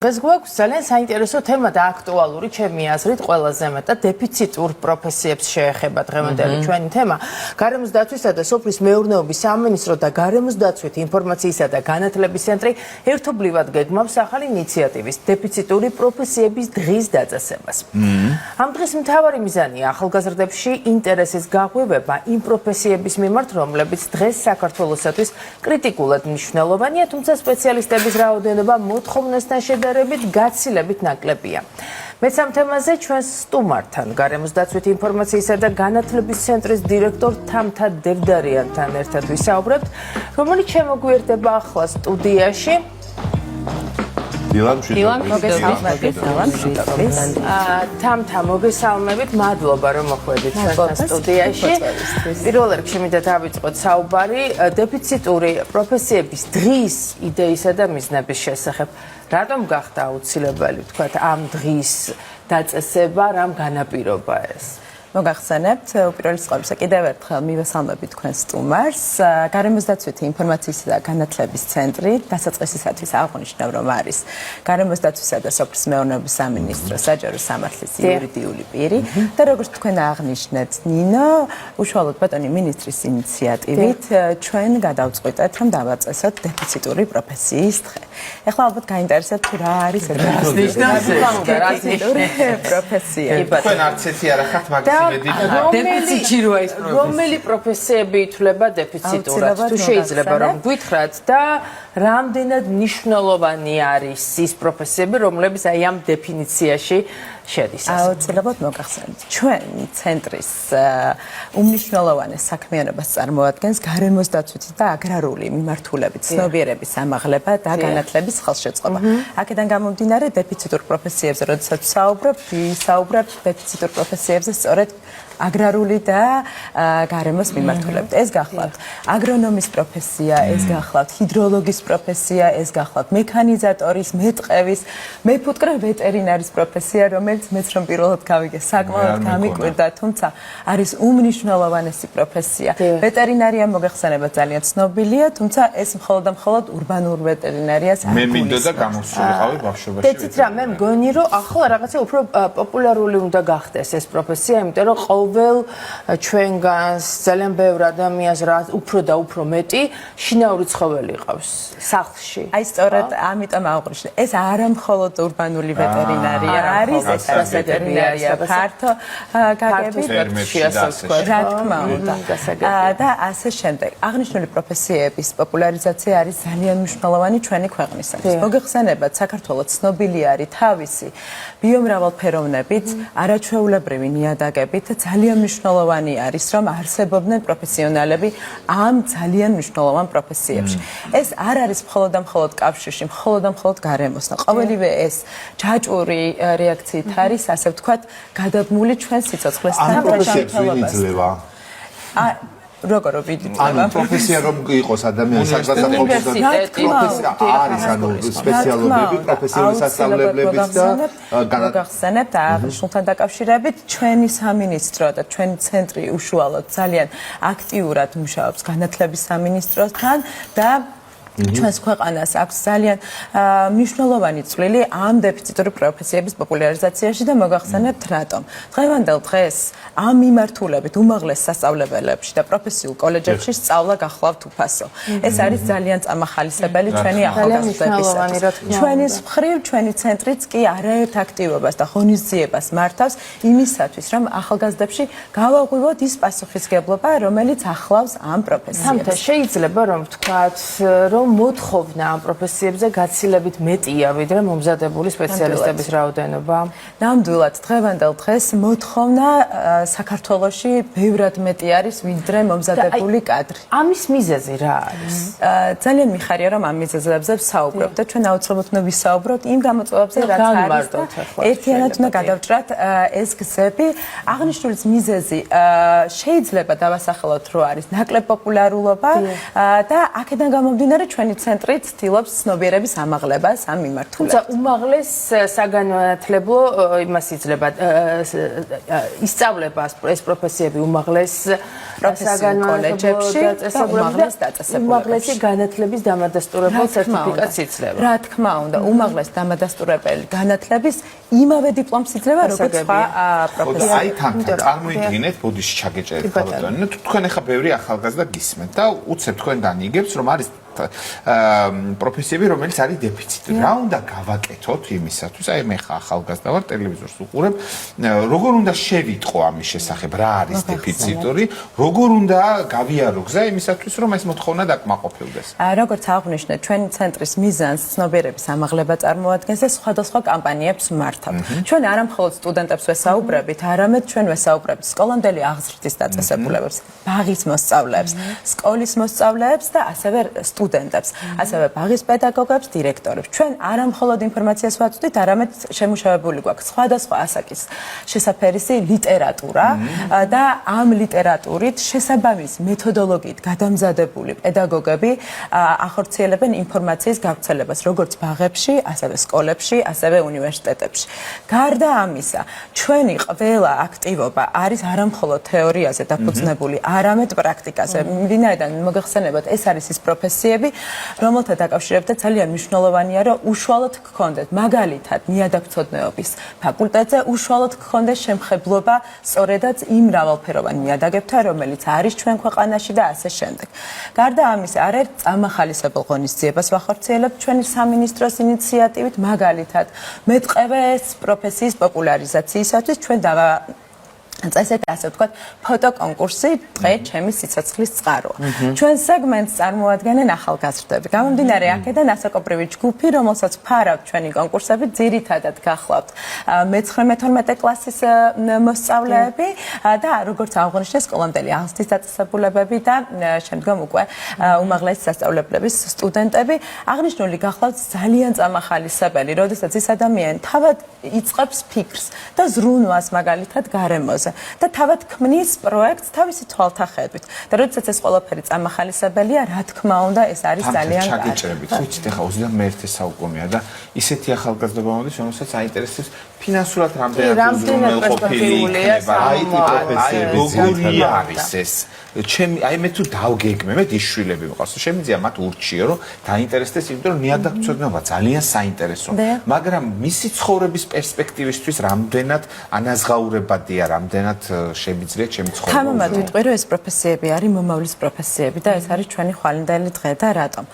დღეს გვაქვს ძალიან საინტერესო თემა და აქტუალური ჩემი აზრით ყველაზე მეტად დეფიციტურ პროფესიებს შეეხება დღევანდელი ჩვენი თემა. გარემოს დაცვისა და სოფლის მეურნეობის სამინისტრო და გარემოს დაცვით ინფორმაციისა და განათლების ცენტრი ერთობლივად გეგმავს ახალი ინიციატივის დეფიციტური პროფესიების დღის დაწესებას. ამ დღის მთავარი მიზანია ახალგაზრდებში ინტერესის გაღვივება იმ პროფესიების მიმართ, რომლებიც დღეს საქართველოსათვის კრიტიკულად მნიშვნელოვანია, თუმცა სპეციალისტების რაოდენობა მოთხოვნასთან შედარებით გაცილებით ნაკლებია. მეც ამ თემაზე ჩვენს სტუმართან, გარემოს დაცვით ინფორმაციისა და განათლების ცენტრის დირექტორ თამთა დევდარიანთან ერთად ვისაუბრებთ, რომელიც შემოგვიერთდება ახლა სტუდიაში. თამთა მოგესალმებით, მადლობა რომ მოხვედით ჩვენთან სტუდიაში. პირველ რიგში მინდა დავიწყოთ საუბარი დეფიციტური პროფესიების დღის იდეისა და მიზნების შესახებ. რატომ გახდა აუცილებელი თქვათ ამ დღის დაწესება, რამ განაპირობა ეს? მოგახსენებთ, უპირველეს ყოვლისა კიდევ ერთხელ მივესალმებით თქვენ სტუმარს. გარემოს დაცვითი ინფორმაციისა და განათლების ცენტრი დასაწყისისათვის აღნიშნავ, რომ არის გარემოს დაცვისა და სოფლის მეურნეობის სამინისტროს საჯარო სამართლის იურიდიული პირი და როგორც თქვენ აღნიშნეთ, ნინო, უშუალოდ ბატონი მინისტრის ინიციატივით ჩვენ გადავწყვიტეთ, რომ დავაწესოთ დეფიციტური პროფესიის დღე. ეხლა ალბათ გაინტერესებთ რა არის ეს დეფიციტური პროფესია. თქვენ არც ერთი არ ხართ მაგის რომელი პროფესიები ითვლება დეფიციტურად? თუ შეიძლება რომ გითხრათ და რამდენად მნიშვნელოვანი არის ის პროფესიები, რომლებიც აი ამ დეფინიციაში შედის? აუცილებლად მოგახსენებთ. ჩვენი ცენტრის უმნიშვნელოვანეს საქმიანობას წარმოადგენს გარემოს დაცვითი და აგრარული მიმართულებით ცნობიერების ამაღლება და განათლების ხელშეწყობა. აქედან გამომდინარე დეფიციტურ პროფესიებზე, როდესაც ვისაუბრებთ დეფიციტურ პროფესიებზე სწორედ აგრარული და გარემოს მიმართულებით. ეს გახლავთ აგრონომის პროფესია, ეს გახლავთ ჰიდროლოგის პროფესია, ეს გახლავთ მექანიზატორის, მეტყევის, მეფუტკრე ვეტერინარის პროფესია, რომელიც მეც რომ პირველად გავიგე, საკმაოდ გამიკვირდა, თუმცა არის უმნიშვნელოვანესი პროფესია. ვეტერინარია მოგეხსენებათ ძალიან ცნობილია, თუმცა ეს მხოლოდ და მხოლოდ ურბანულ ვეტერინარიას არ მე მინდოდა გამოსულიყავი ბავშვობაში. დეცით რა, მე მგონი რომ ახლა რაღაცა უფრო პოპულარული უნდა გახდეს ეს პროფესია, იმიტომ რომ ყოველ ჩვენგანს ძალიან ბევრ ადამიანს რა უფრო და უფრო მეტი შინაური ცხოველი ყავს სახლში. აი სწორედ ამიტომ აღვნიშნე, ეს არა მხოლოდ ურბანული ვეტერინარია არის, ეს ვეტერინარია ფართო გაგებით, რა თქმა უნდა. და ასე შემდეგ. აღნიშნული პროფესიების პოპულარიზაცია არის ძალიან მნიშვნელოვანი ჩვენი ქვეყნისათვის. მოგეხსენებათ, საქართველოს ცნობილი არის თავისი ბიომრავალფეროვნებით, არაჩვეულებრივი ნიადაგებით და ძალიან მნიშვნელოვანი არის, რომ არსებობდნენ პროფესიონალები ამ ძალიან მნიშვნელოვან პროფესიებში. ეს არ არის მხოლოდ და მხოლოდ კავშირში, მხოლოდ და მხოლოდ გარემოსთან. ყოველივე ეს ჯაჭვური რეაქციით არის, ასე ვთქვათ, გადაბმული ჩვენ სიცოცხლესთან და შემთხვევაში. როგორ ვიდით? ანუ პროფესია რომ იყოს ადამიანის საგზაყოფის პროფესია არის, ანუ სპეციალობები, პროფესიული სასწავლებლებიც და გახსენებთ აღნიშნულთან დაკავშირებით ჩვენი სამინისტრო და ჩვენი ცენტრი უშუალოდ ძალიან აქტიურად მუშაობს განათლების სამინისტროსთან და ჩვენს ქვეყანას აქვს ძალიან მნიშვნელოვანი წვლილი ამ დეფიციტური პროფესიების პოპულარიზაციაში და მოგახსენებთ რატომ. დღევანდელ დღეს ამ მიმართულებით უმაღლეს სასწავლებელებში და პროფესიულ კოლეჯებში სწავლა გახლავთ უფასო. ეს არის ძალიან წამახალისებელი ჩვენი ახალგაზრდებისათვის. ჩვენის მხრივ ჩვენი ცენტრიც კი არაერთ აქტივობას და ღონისძიებას მართავს იმისათვის, რომ ახალგაზრდებში გავაღვივოთ ის პასუხისგებლობა, რომელიც ახლავს ამ პროფესიებს. თამთა შეიძლება რომ ვთქვათ, რომ მოთხოვნა ამ პროფესიებზე გაცილებით მეტია, ვიდრე მომზადებული სპეციალისტების რაოდენობა. ნამდვილად, დღევანდელ დღეს მოთხოვნა საქართველოში ბევრად მეტი არის, ვიდრე მომზადებული კადრი. ამის მიზეზი რა არის? ძალიან მიხარია, რომ ამ მიზეზებზე ვსაუბრობ და ჩვენ აუცილებლად უნდა ვისაუბროთ იმ გამოწვევებზე, რაც არის და ერთიანად უნდა გადავჭრათ ეს გზები. აღნიშნული მიზეზი შეიძლება დავასახელოთ, რომ არის ნაკლებ პოპულარულობა და აქედან გამომდინარე ჩვენი ცენტრი ცდილობს ცნობიერების ამაღლებას ამ მიმართულებით. თუმცა უმაღლეს საგანმანათლებლო იმას იძლევა ისწავლება ეს პროფესიები უმაღლეს კოლეჯებში და უმაღლეს დაწესებულებებში. უმაღლესი განათლების დამადასტურებელ სერტიფიკატს იძლევა. რა თქმა უნდა, უმაღლეს დამადასტურებელი განათლების იმავე დიპლომს იძლევა, როგორც სხვა პროფესია. აი თან წარმოიდგინეთ, ბოდიში ჩაგეჭერეთ ხალხთან. თუ თქვენ ახლა ბევრი ახალგაზრდა გისმენთ და უცებ თქვენ დანიგებთ, რომ არის პროფესიები, რომელიც არის დეფიციტი. რა უნდა გავაკეთოთ იმისათვის? აი მე ხა ახალგაზრდა ვარ, ტელევიზორს უყურებ, როგორ უნდა შევიტყო ამის შესახებ, რა არის დეფიციტორი, როგორ უნდა გავიარო გზა იმისათვის, რომ ეს მოთხოვნა დაკმაყოფილდეს? როგორც აღვნიშნეთ, ჩვენი ცენტრის მიზანს ცნობიერების ამაღლება წარმოადგენს და სხვადასხვა კამპანიებს მართავთ. ჩვენ არა მხოლოდ სტუდენტებს ვესაუბრებით, არამედ ჩვენ ვესაუბრებით სკოლამდელი აღზრდის დაწესებულებებს, ბაღის მოსწავლეებს, სკოლის მოსწავლეებს და ასევე სტუდენტებს, ასევე ბაღის პედაგოგებს, დირექტორებს. ჩვენ არა მხოლოდ ინფორმაციას ვაწვდით, არამედ შემუშავებული გვაქვს სხვადასხვა ასაკის შესაფერისი ლიტერატურა და ამ ლიტერატურით შესაბამის მეთოდოლოგიით გადამზადებული პედაგოგები ახორციელებენ ინფორმაციის გავრცელებას როგორც ბაღებში, ასევე სკოლებში, ასევე უნივერსიტეტებში. გარდა ამისა, ჩვენი ყველა აქტივობა არის არა მხოლოდ თეორიაზე დაფუძნებული, არამედ პრაქტიკაზე. ვინაიდან მოგეხსენებათ, ეს არის ის პროფესია, რომელთა დაკავშირებთან ძალიან მნიშვნელოვანია, რომ უშუალოდ გქონდეთ მაგალითად ნიადაგთმცოდნეობის ფაკულტეტზე უშუალოდ გქონდეს შემხებლობა სწორედაც იმ მრავალფეროვან ნიადაგებთან, რომელიც არის ჩვენ ქვეყანაში და ასე შემდეგ. გარდა ამისა, არაერთ წამახალისებელ ღონისძიებას ვახორციელებთ ჩვენი სამინისტროს ინიციატივით, მაგალითად მეტყევეს პროფესიის პოპულარიზაციისათვის ჩვენ წესეთ ასე ვთქვათ, ფოტოკონკურსი დღე ჩემი სიცოცხლის წყაროა. ჩვენ სეგმენტს წარმოადგენენ ახალგაზრდები. გამომდინარე აქედან ასაკობრივი ჯგუფი, რომელსაც ფარავთ ჩვენი კონკურსები, ძირითადად გახლავთ მე-12 კლასის მოსწავლეები და როგორც აღვნიშნეს, სკოლამდელი აღზრდის დაწესებულებები და შემდგომ უკვე უმაღლესი სასწავლებლების სტუდენტები. აღნიშნული გახლავთ ძალიან წამახალისებელი, როდესაც ის ადამიანი თავად იწყებს ფიქრს და ზრუნვას მაგალითად გარემოზე. და თავად ქმნის პროექტს თავისი თვალთახედვით. და როდესაც ეს ყველაფერი წამახალისებელია, რა თქმა უნდა, ეს არის ძალიან კარგი. ჩაგეჭრებით. ხო იცით, ახლა 21 საუკუნეა და ისეთი ახალგაზრდობა მოდის, რომელსაც აინტერესებს ფინანსურად რამდენად უზრუნველყოფილი იქნება. IT პროფესიები როგორი არის ეს? აი მე თუ დავგეგმე, მე დიშვილები მყავს, შემიძლია მათ ურჩიო, რომ დაინტერესდეს, იმიტომ რომ ნიადაგთმცოდნეობა ძალიან საინტერესოა. მაგრამ მისი ცხოვრების პერსპექტივისთვის რამდენად ანაზღაურებადია, რამდენად შემიძლია ჩემი ცხოვრება. თამამად ვიტყვი, რომ ეს პროფესიები არის მომავლის პროფესიები და ეს არის ჩვენი ხვალინდელი დღე და რატომ?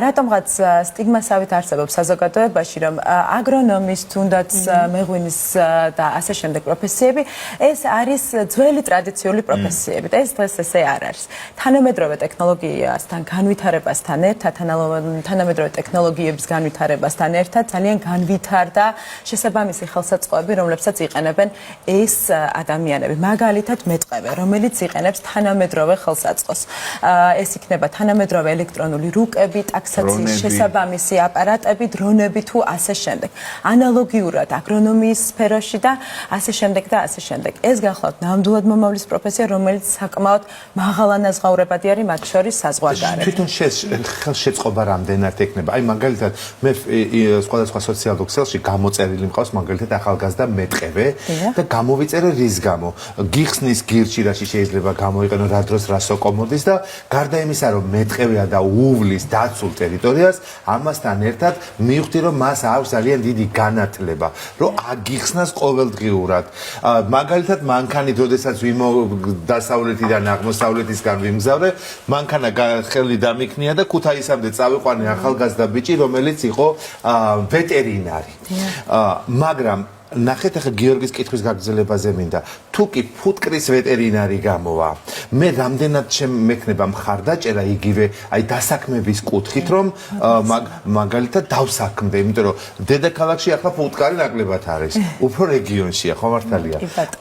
რატომღაც სტიგმასავით არსებობს საზოგადოებაში, რომ აგრონომის, თუნდაც მეღვინის და ასე შემდეგ პროფესიები, ეს არის ძველი ტრადიციული პროფესიები და ეს დღეს ესე არ არის. თანამედროვე ტექნოლოგიასთან განვითარებასთან ერთად, თანამედროვე ტექნოლოგიების განვითარებასთან ერთად ძალიან განვითარდა შესაბამისი ხელსაწყოები, რომლებსაც იყენებენ ეს ადამიანები. მაგალითად მეტყევე, რომელიც იყენებს თანამედროვე ხელსაწყოს. ეს იქნება თანამედროვე ელექტრონული რუკები, ტაქსაციის შესაბამისი აპარატები, დრონები თუ ასე შემდეგ. ანალოგიურად აგრონომიის სფეროში და ასე შემდეგ და ასე შემდეგ. ეს გახლავთ ნამდვილად მომავლის პროფესია, რომელიც საკმაოდ მაღალ ანაზღაურებადი არის მათ შორის საზღვარგარეთ. თვითონ ხელშეწყობა რამდენად ექნება? აი მაგალითად მე სხვადასხვა სოციალურ ქსელში გამოწერილი მყავს მაგალითად ახალგაზრდა მეტყევე და გამოვიწერე რის გამო. გიხსნის გირჩი რაში შეიძლება გამოიყენო, რა დროს რა სოკომოდის და გარდა იმისა, რომ მეტყევეა და უვლის დაცულ ტერიტორიას, ამასთან ერთად მივხვდი, რომ მას აქვს ძალიან დიდი განათლება, რომ აგიხსნას ყოველდღიურად. მაგალითად მანქანი, როდესაც დასავლეთიდან აღმოსავლეთისგან ვიმგზავრე, მანქანა ხელი დამიქნია და ქუთაისამდე წავიყვანე ახალგაზრდა ბიჭი, რომელიც იყო ვეტერინარი. მაგრამ ნახეთ ახლა გიორგის კითხვის გაგრძელებაზე მინდა. თუ კი ფუტკრის ვეტერინარი გამოვა, მე რამდენად შემექნება მხარდაჭერა იგივე აი დასაქმების კუთხით, რომ მაგალითად დავსაქმდე, იმიტომ რომ დედაქალაქში ახლა ფუტკარი ნაკლებად არის. უფრო რეგიონშია, ხო მართალია?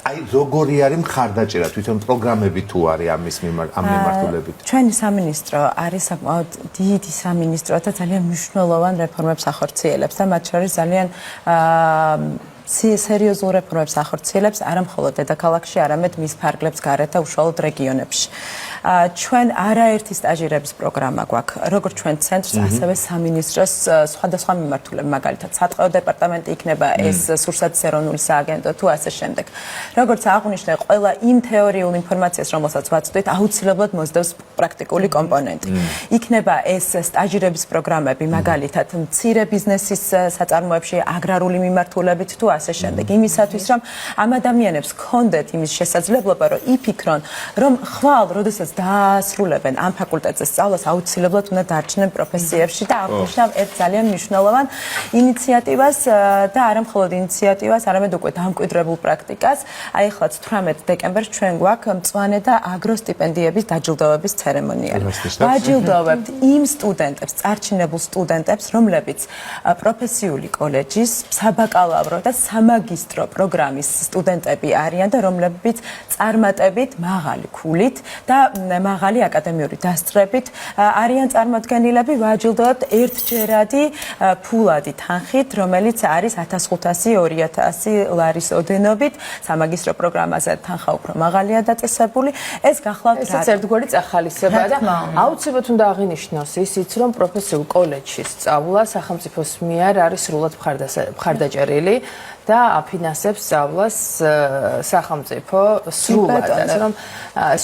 აი როგორი არის მხარდაჭერა, თვითონ პროგრამები თუ არის ამ მიმართულებით? ჩვენი სამინისტრო არის საკმაოდ დიდი სამინისტრო და ძალიან მნიშვნელოვან რეფორმებს ახორციელებს და მათ შორის ძალიან სერიოზულ რეფორმებს ახორციელებს არა მხოლოდ დედაქალაქში, არამედ მის ფარგლებს გარეთ და უშუალოდ რეგიონებში. ჩვენ არაერთი სტაჟირების პროგრამა გვაქვს, როგორც ჩვენ ცენტრს, ასევე სამინისტროს სხვადასხვა მიმართულებით, მაგალითად, სატყეო დეპარტამენტი იქნება ეს სურსათის ეროვნული სააგენტო თუ ასე შემდეგ. როგორც აღვნიშნე, ყველა იმ თეორიულ ინფორმაციას, რომელსაც ვაწვდით, აუცილებლად მოსდევს პრაქტიკული კომპონენტი. იქნება ეს სტაჟირების პროგრამები, მაგალითად, მცირე ბიზნესის საწარმოებში, აგრარული მიმართულებით თუ ასე შემდეგ. იმისათვის, რომ ამ ადამიანებს ჰქონდეთ იმის შესაძლებლობა, რომ იფიქრონ, რომ ხვალ, როდესაც დაასრულებენ ამ ფაკულტეტზე სწავლას, აუცილებლად უნდა დარჩნენ პროფესიებში და აღვნიშნავ ერთ ძალიან მნიშვნელოვან ინიციატივას და არა მხოლოდ ინიციატივას, არამედ უკვე დამკვიდრებულ პრაქტიკას. აი ახლა 18 დეკემბერს ჩვენ გვაქვს მწვანე და აგრო სტიპენდიების დაჯილდოების ცერემონიალი. ვაჯილდოვებთ იმ სტუდენტებს, წარჩინებულ სტუდენტებს, რომლებიც პროფესიული კოლეჯის, საბაკალავრო და სამაგისტრო პროგრამის სტუდენტები არიან და რომლებიც წარმატებით, მაღალი ქულით და მაღალი აკადემიური დასწრებით არიან წარმოდგენილები. ვაჯილდოვებთ ერთჯერადი ფულადი თანხით, რომელიც არის 1500-2000 ლარის ოდენობით. სამაგისტრო პროგრამაზე თანხა უფრო მაღალია დაწესებული. ეს გახლავთ ეს ერთგვარი წახალისება და აუცილებლად უნდა აღინიშნოს ისიც, რომ პროფესიულ კოლეჯში სწავლა სახელმწიფოს მიერ არის სრულად მხარდაჭერილი და აფინანსებს სწავლას სახელმწიფო სრულად, ასე რომ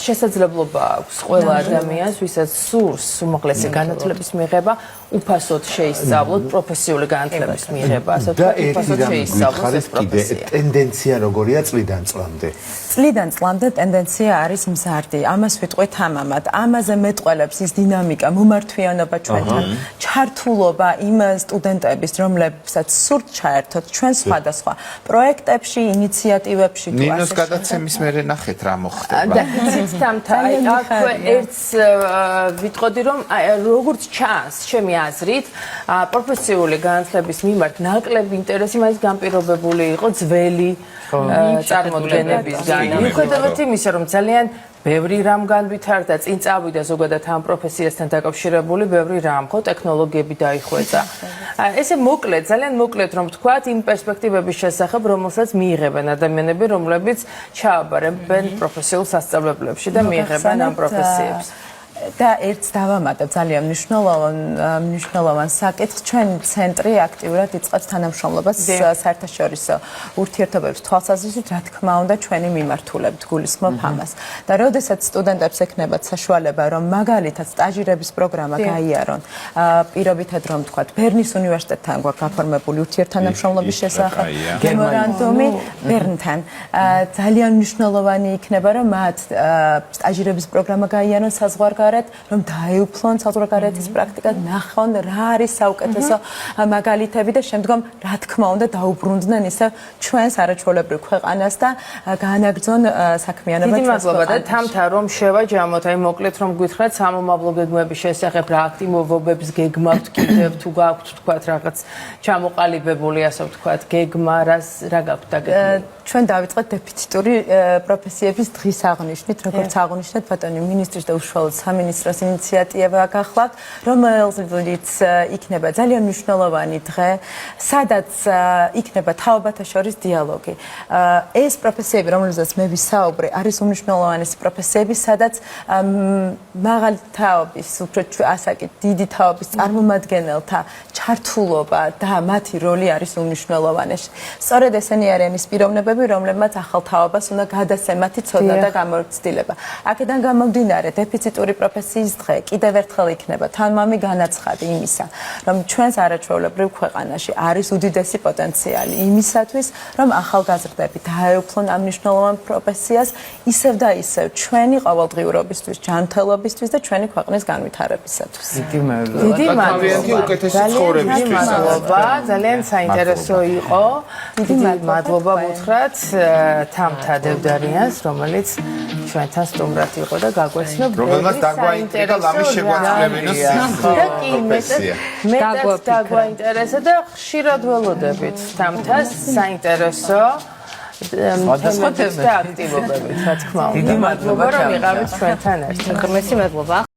შესაძლებლობა აქვს ყველა ადამიანს, ვისაც სურს უმაღლესი განათლების მიღება, უფასოდ შეისწავლოთ პროფესიული განათლების მიღება, ასე და ვთქვათ, უფასოდ შეისწავლოს ეს პროფესია. ტენდენცია როგორია წლიდან წლამდე? წლიდან წლამდე ტენდენცია არის მზარდი. ამას ვიტყვით ამამად. ამაზე მეტყველებს ის დინამიკა, მომართვიანობა ჩვენთან, ჩართულობა იმ სტუდენტების, რომლებსაც სურთ ჩაერთოთ ჩვენ სხვადასხვა პროექტებში, ინიციატივებში თუ ასე. ნინოს გადაცემის მერე ნახეთ რა მოხდება. და აქ ერთს ვიტყოდი, რომ როგორც ჩანს, ჩემი აზრით, პროფესიული განათლების მიმართ ნაკლები ინტერესი მაინც განპირობებული იყო ძველი წარმოდგენებისგან. მიუხედავად იმისა, რომ ძალიან ბევრი რამ განვითარდა, წინ წავიდა ზოგადად ამ პროფესიასთან დაკავშირებული ბევრი რამ, ხო, ტექნოლოგიები დაიხვეწა. ესე მოკლედ, ძალიან მოკლედ რომ ვთქვათ, იმ პერსპექტივების შესახებ, რომელსაც მიიღებენ ადამიანები, რომლებიც ჩააბარებენ პროფესიულ სასწავლებლებში და მიიღებენ ამ პროფესიებს. და ერთს დავამატებ ძალიან მნიშვნელოვან საკითხს. ჩვენ ცენტრი აქტიურად იწყებს თანამშრომლობას საერთაშორისო ურთიერთობების თვალსაზრისით, რა თქმა უნდა, ჩვენი მიმართულებით გულისხმობ ამას. და როდესაც სტუდენტებს ექნებათ საშუალება, რომ მაგალითად სტაჟირების პროგრამა გაიარონ, პირობითად რომ ვთქვათ, ბერნის უნივერსიტეტთან გვაქვს გაფორმებული ურთიერთთანამშრომლობის შესახებ მემორანდუმი ბერნთან. ძალიან მნიშვნელოვანი იქნება, რომ მათ სტაჟირების პროგრამა გაიარონ საზღვარგარეთ, რომ დაეუფლონ საზღვარგარეთის პრაქტიკად, ნახონ რა არის საუკეთესო მაგალითები და შემდგომ რა თქმა უნდა დაუბრუნდნენ ისე ჩვენს არაჩვეულებრივ ქვეყანას და გაანაგრძონ საქმიანობა. დიდი მადლობა და თამთა რომ შევაჯამოთ, აი მოკლედ რომ გითხრათ სამომავლო გეგმების შესახებ რა აქტივობებს გეგმავთ კიდევ თუ გაქვთ თქვათ რაღაც ჩამოყალიბებული ასე ვთქვათ გეგმა რა გაქვთ დაგეგმილი? ჩვენ დავიწყეთ დეფიციტური პროფესიების დღის აღნიშვნით, როგორც აღნიშნეთ ბატონი მინისტრის და უშუალოდ სამინისტროს ინიციატივა გახლავთ, რომელიც იქნება ძალიან მნიშვნელოვანი დღე, სადაც იქნება თაობათა შორის დიალოგი. ეს პროფესიები, რომელზეც მე ვისაუბრე, არის უმნიშვნელოვანესი პროფესიები, სადაც მაღალი თაობის, უფრო ასაკით დიდი თაობის წარმომადგენელთა ჩართულობა და მათი როლი არის უმნიშვნელოვანესი. სწორედ ესენი არიან ის პიროვნებები, რომლებმაც ახალ თაობას უნდა გადასცემათი ცოდნა და გამოცდილება. აქედან გამომდინარე, დეფიციტური პროფესიის დღე კიდევ ერთხელ იქნება თანმამი განაცხადი იმისა, რომ ჩვენს არაჩვეულებრივ ქვეყანაში არის უდიდესი პოტენციალი იმისათვის, რომ ახალგაზრდები დაეუფლონ ამ მნიშვნელოვან პროფესიას ისევ და ისევ ჩვენი ყოველდღიურობისთვის, ჯანმრთელობისთვის და ჩვენი ქვეყნის განვითარებისათვის. დიდი მადლობა, ძალიან საინტერესო იყო. დიდი მადლობა გითხრათ თამთა დევდარიანს, რომელიც ჩვენთან სტუმრად იყო და გაგვესწრო რომელმაც დაგვაინტერესა ლამის შეგვაწლებინოს პროფესია. მეტად დაგვაინტერესა და ხშირად ველოდებით თამთას საინტერესო თემების და აქტივობებით, რა თქმა უნდა. დიდი მადლობა რომ იყავით ჩვენთან ერთად. ღმერთი მადლობა.